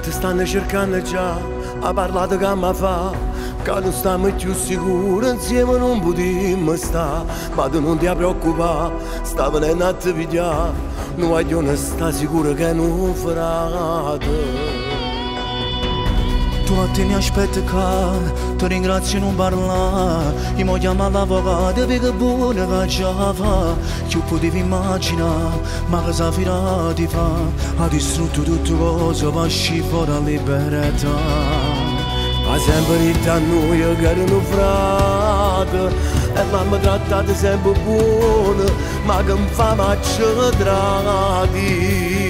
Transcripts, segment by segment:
ti stanno cercando già, ha parlato che mi fa, che non stiamo più sicuri, insieme non potremmo stare, ma tu non ti preoccupare, sta venendo a te pigliare, non voglio stare sicuro che non farà te. Tu a te mi aspetti qua, ti ringrazio non parla, io mi chiamo l'avvocato perché buona che già fa, che potevi immaginare, ma cosa finirà ti fa, ha distrutto tutte cose per uscire fuori a libertà. Ma sempre detto a noi che erano frate, e mamma trattata sempre buono, ma che mi fa macciatrati.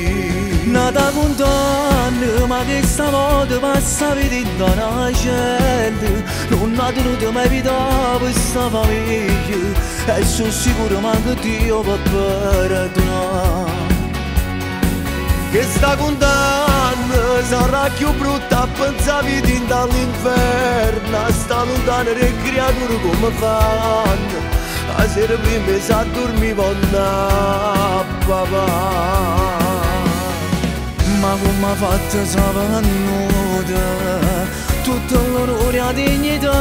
Nata condanna, ma che stavolta passa vedendo la gente, non ha tenuto mai vita per questa famiglia, e sono sicuro che Dio può perdonare. Che sta condanna sarà più brutta a pensare dall'inferno, a sta lontana le creature come fanno, a sera prima si addormivano papà. Ma come ha fatto savannuta tutto l'onore e la dignità?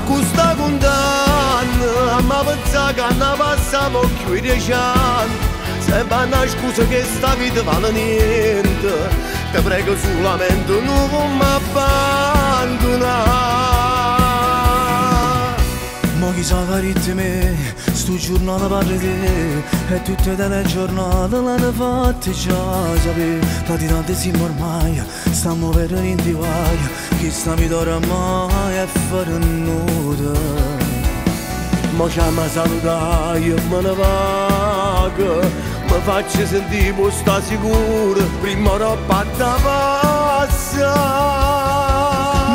Questa condanna ma pensa che non passiamo più i 10 anni, sembra una scusa che sta vita vale niente, ti prego solamente non mi abbandonare. Ma chissà che di me, sto giornata parli di te, e tutte le giornate l'hanno fatte già sapere, da tante siamo ormai, stiamo per in divario, chi sta mi dora mai a fare nuda. Mo ci ama salutare, io me ne vado, mi faccio sentire può sta sicuro, prima o dopo da passa.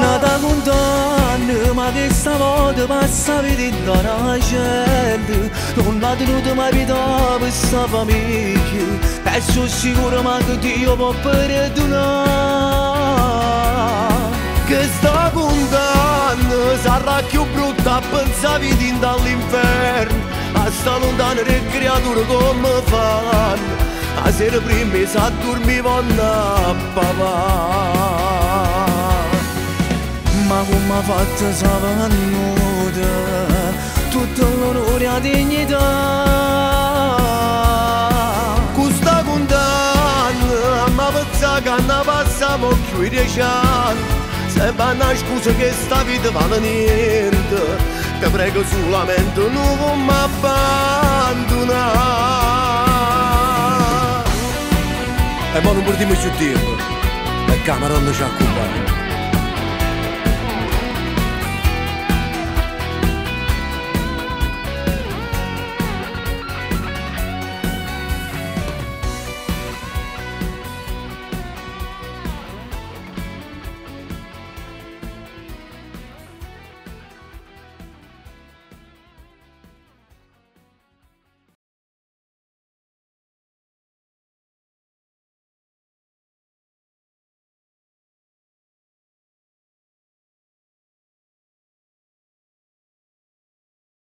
Nata condanna, ma che stavolta passa vedendo la gente, non ha tenuto mai vita per questa famiglia, e sono sicuro che Dio può perdonare. Che sta condanna sarà più brutta a pensare dall'inferno, a sta lontana le creature come fanno, a sera prima si addormivano a papà. Ma come ha fatto savannuta tutto l'onore e la dignità? Questa condanna ma pensa che non passiamo più i 10 anni, sembra una scusa che sta vita vale niente, ti prego solamente non mi abbandonare. E ma non portiamo più tempo, e Cameron ci accompagna.